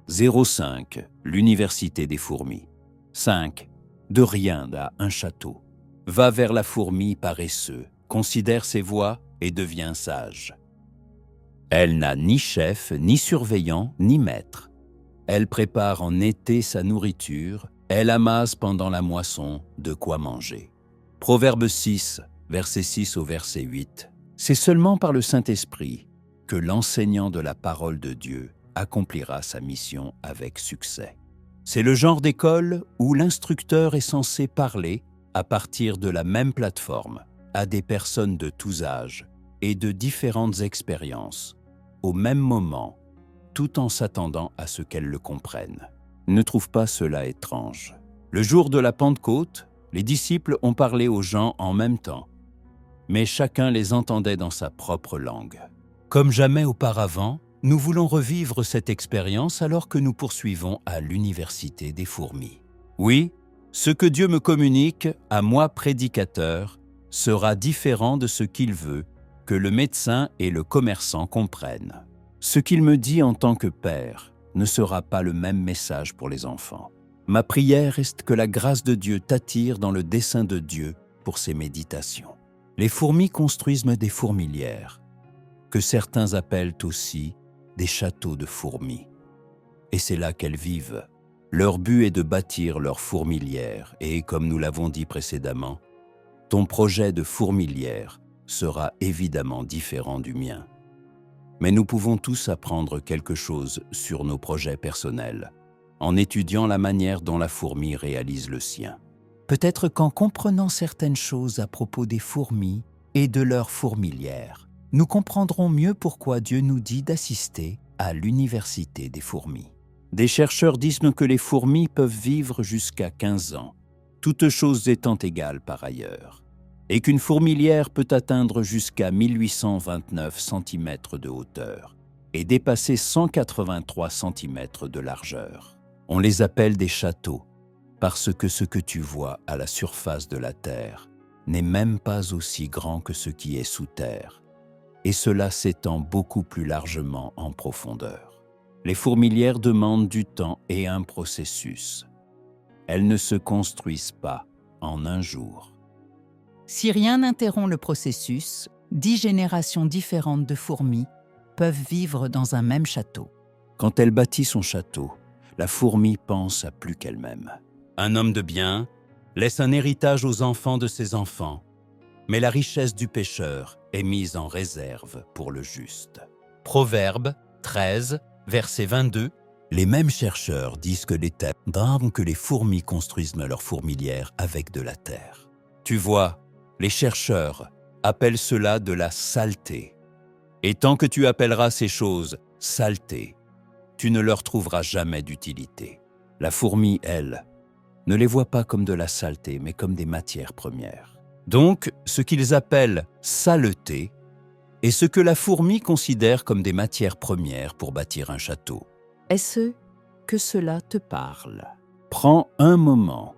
0,5. L'université des fourmis. 5. De rien à un château. Va vers la fourmi paresseux, considère ses voies et devient sage. Elle n'a ni chef, ni surveillant, ni maître. Elle prépare en été sa nourriture, elle amasse pendant la moisson de quoi manger. Proverbe 6, verset 6 au verset 8. C'est seulement par le Saint-Esprit que l'enseignant de la parole de Dieu accomplira sa mission avec succès. C'est le genre d'école où l'instructeur est censé parler à partir de la même plateforme à des personnes de tous âges et de différentes expériences, au même moment, tout en s'attendant à ce qu'elles le comprennent. Ne trouve pas cela étrange. Le jour de la Pentecôte, les disciples ont parlé aux gens en même temps, mais chacun les entendait dans sa propre langue. Comme jamais auparavant, nous voulons revivre cette expérience alors que nous poursuivons à l'université des fourmis. Oui, ce que Dieu me communique, à moi prédicateur, sera différent de ce qu'il veut que le médecin et le commerçant comprennent. Ce qu'il me dit en tant que père ne sera pas le même message pour les enfants. Ma prière est que la grâce de Dieu t'attire dans le dessein de Dieu pour ses méditations. Les fourmis construisent des fourmilières, que certains appellent aussi des châteaux de fourmis. Et c'est là qu'elles vivent. Leur but est de bâtir leur fourmilière et, comme nous l'avons dit précédemment, ton projet de fourmilière sera évidemment différent du mien. Mais nous pouvons tous apprendre quelque chose sur nos projets personnels en étudiant la manière dont la fourmi réalise le sien. Peut-être qu'en comprenant certaines choses à propos des fourmis et de leur fourmilière, nous comprendrons mieux pourquoi Dieu nous dit d'assister à l'université des fourmis. Des chercheurs disent que les fourmis peuvent vivre jusqu'à 15 ans, toutes choses étant égales par ailleurs, et qu'une fourmilière peut atteindre jusqu'à 1829 cm de hauteur et dépasser 183 cm de largeur. On les appelle des châteaux, parce que ce que tu vois à la surface de la terre n'est même pas aussi grand que ce qui est sous terre, et cela s'étend beaucoup plus largement en profondeur. Les fourmilières demandent du temps et un processus. Elles ne se construisent pas en un jour. Si rien n'interrompt le processus, 10 générations différentes de fourmis peuvent vivre dans un même château. Quand elle bâtit son château, la fourmi pense à plus qu'elle-même. Un homme de bien laisse un héritage aux enfants de ses enfants, mais la richesse du pécheur est mise en réserve pour le juste. Proverbe 13, verset 22. Les mêmes chercheurs disent que les terres que les fourmis construisent leur fourmilière avec de la terre. Tu vois, les chercheurs appellent cela de la saleté. Et tant que tu appelleras ces choses saleté, tu ne leur trouveras jamais d'utilité. La fourmi, elle, ne les voit pas comme de la saleté, mais comme des matières premières. Donc, ce qu'ils appellent saleté est ce que la fourmi considère comme des matières premières pour bâtir un château. Est-ce que cela te parle? Prends un moment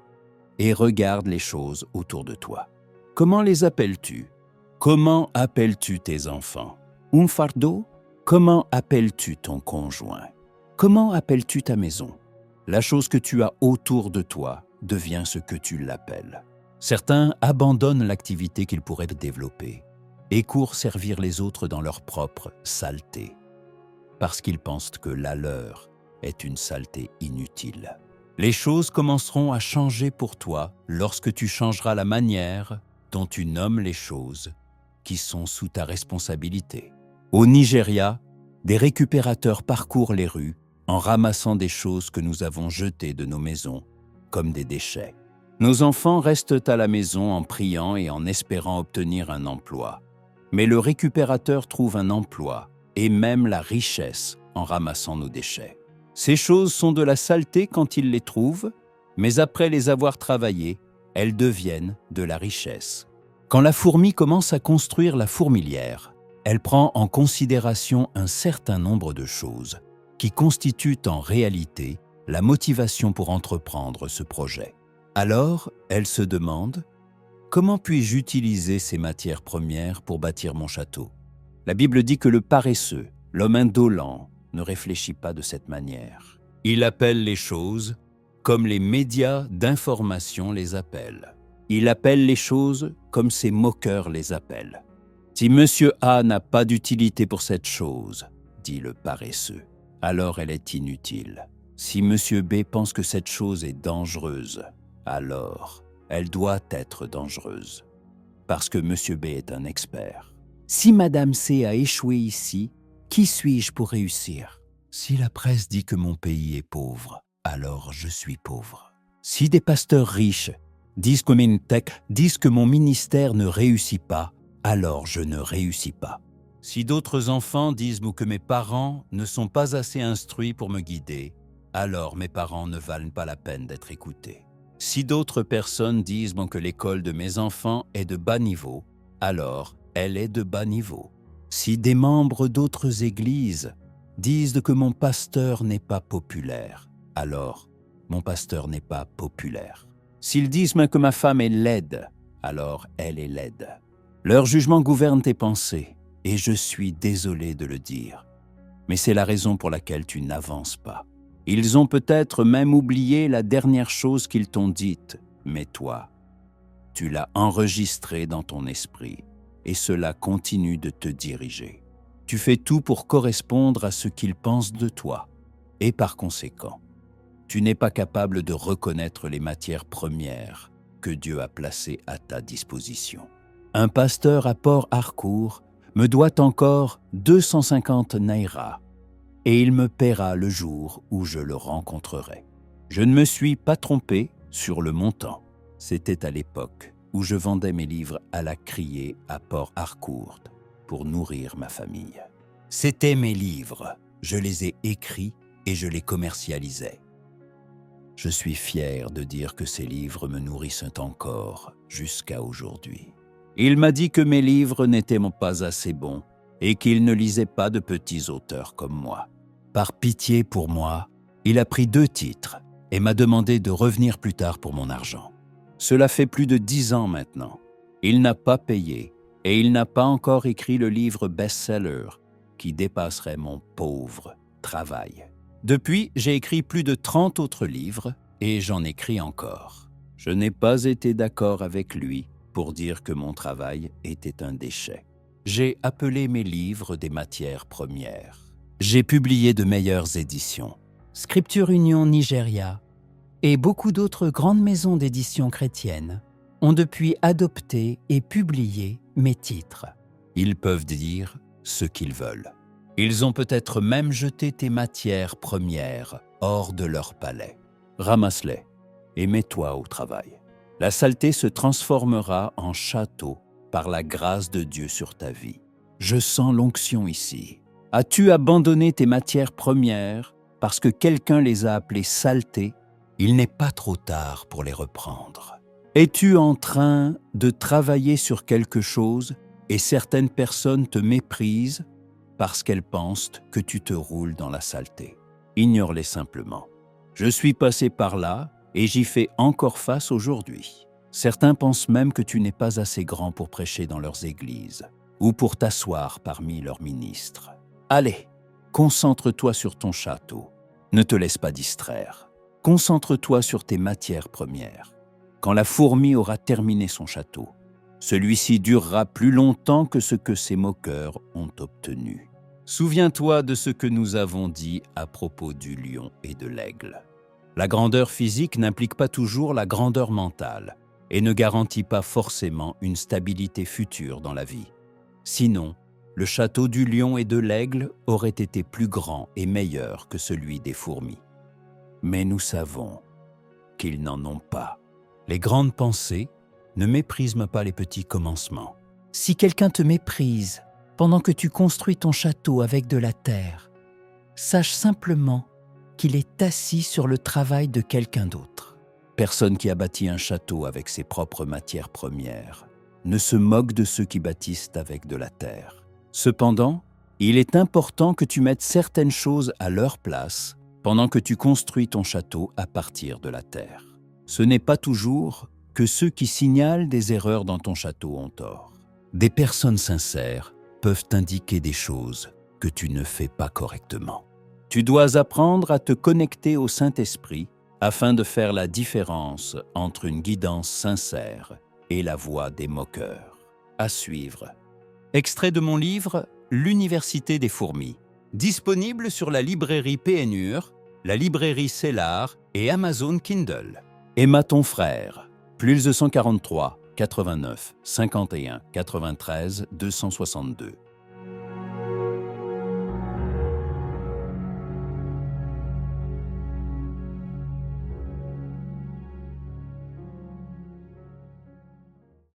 et regarde les choses autour de toi. Comment les appelles-tu? Comment appelles-tu tes enfants? Un fardeau? Comment appelles-tu ton conjoint? Comment appelles-tu ta maison? La chose que tu as autour de toi devient ce que tu l'appelles. Certains abandonnent l'activité qu'ils pourraient développer et courent servir les autres dans leur propre saleté, parce qu'ils pensent que la leur est une saleté inutile. Les choses commenceront à changer pour toi lorsque tu changeras la manière dont tu nommes les choses qui sont sous ta responsabilité. Au Nigeria, des récupérateurs parcourent les rues en ramassant des choses que nous avons jetées de nos maisons, comme des déchets. Nos enfants restent à la maison en priant et en espérant obtenir un emploi. Mais le récupérateur trouve un emploi et même la richesse en ramassant nos déchets. Ces choses sont de la saleté quand il les trouve, mais après les avoir travaillées, elles deviennent de la richesse. Quand la fourmi commence à construire la fourmilière, elle prend en considération un certain nombre de choses qui constituent en réalité la motivation pour entreprendre ce projet. Alors, elle se demande « Comment puis-je utiliser ces matières premières pour bâtir mon château ?» La Bible dit que le paresseux, l'homme indolent, ne réfléchit pas de cette manière. Il appelle les choses comme les médias d'information les appellent. Il appelle les choses comme ses moqueurs les appellent. Si Monsieur A n'a pas d'utilité pour cette chose, dit le paresseux, alors elle est inutile. Si Monsieur B pense que cette chose est dangereuse, alors elle doit être dangereuse, parce que Monsieur B est un expert. Si Madame C a échoué ici, qui suis-je pour réussir? Si la presse dit que mon pays est pauvre, alors je suis pauvre. Si des pasteurs riches disent que mon ministère ne réussit pas, alors je ne réussis pas. Si d'autres enfants disent que mes parents ne sont pas assez instruits pour me guider, alors mes parents ne valent pas la peine d'être écoutés. Si d'autres personnes disent que l'école de mes enfants est de bas niveau, alors elle est de bas niveau. Si des membres d'autres églises disent que mon pasteur n'est pas populaire, alors mon pasteur n'est pas populaire. S'ils disent que ma femme est laide, alors elle est laide. Leur jugement gouverne tes pensées, et je suis désolé de le dire. Mais c'est la raison pour laquelle tu n'avances pas. Ils ont peut-être même oublié la dernière chose qu'ils t'ont dite, mais toi, tu l'as enregistrée dans ton esprit, et cela continue de te diriger. Tu fais tout pour correspondre à ce qu'ils pensent de toi, et par conséquent, tu n'es pas capable de reconnaître les matières premières que Dieu a placées à ta disposition. Un pasteur à Port Harcourt me doit encore 250 naira, et il me paiera le jour où je le rencontrerai. Je ne me suis pas trompé sur le montant. C'était à l'époque où je vendais mes livres à la criée à Port Harcourt pour nourrir ma famille. C'étaient mes livres, je les ai écrits et je les commercialisais. Je suis fier de dire que ces livres me nourrissent encore jusqu'à aujourd'hui. Il m'a dit que mes livres n'étaient pas assez bons et qu'il ne lisait pas de petits auteurs comme moi. Par pitié pour moi, il a pris 2 titres et m'a demandé de revenir plus tard pour mon argent. Cela fait plus de 10 ans maintenant. Il n'a pas payé et il n'a pas encore écrit le livre best-seller qui dépasserait mon pauvre travail. Depuis, j'ai écrit plus de 30 autres livres et j'en écris encore. Je n'ai pas été d'accord avec lui pour dire que mon travail était un déchet. J'ai appelé mes livres des matières premières. J'ai publié de meilleures éditions. Scripture Union Nigeria et beaucoup d'autres grandes maisons d'édition chrétiennes ont depuis adopté et publié mes titres. Ils peuvent dire ce qu'ils veulent. Ils ont peut-être même jeté tes matières premières hors de leur palais. Ramasse-les et mets-toi au travail. La saleté se transformera en château par la grâce de Dieu sur ta vie. Je sens l'onction ici. As-tu abandonné tes matières premières parce que quelqu'un les a appelées saleté? Il n'est pas trop tard pour les reprendre. Es-tu en train de travailler sur quelque chose et certaines personnes te méprisent parce qu'elles pensent que tu te roules dans la saleté? Ignore-les simplement. Je suis passé par là et j'y fais encore face aujourd'hui. Certains pensent même que tu n'es pas assez grand pour prêcher dans leurs églises ou pour t'asseoir parmi leurs ministres. Allez, concentre-toi sur ton château. Ne te laisse pas distraire. Concentre-toi sur tes matières premières. Quand la fourmi aura terminé son château, celui-ci durera plus longtemps que ce que ses moqueurs ont obtenu. Souviens-toi de ce que nous avons dit à propos du lion et de l'aigle. La grandeur physique n'implique pas toujours la grandeur mentale et ne garantit pas forcément une stabilité future dans la vie. Sinon, le château du lion et de l'aigle aurait été plus grand et meilleur que celui des fourmis. Mais nous savons qu'ils n'en ont pas. Les grandes pensées ne méprisent pas les petits commencements. Si quelqu'un te méprise pendant que tu construis ton château avec de la terre, sache simplement qu'il est assis sur le travail de quelqu'un d'autre. Personne qui a bâti un château avec ses propres matières premières ne se moque de ceux qui bâtissent avec de la terre. Cependant, il est important que tu mettes certaines choses à leur place pendant que tu construis ton château à partir de la terre. Ce n'est pas toujours que ceux qui signalent des erreurs dans ton château ont tort. Des personnes sincères peuvent t'indiquer des choses que tu ne fais pas correctement. Tu dois apprendre à te connecter au Saint-Esprit afin de faire la différence entre une guidance sincère et la voix des moqueurs. À suivre. Extrait de mon livre « L'Université des fourmis », disponible sur la librairie PNUR, la librairie Cellar et Amazon Kindle. Emma ton frère, +243 89 51 93 262.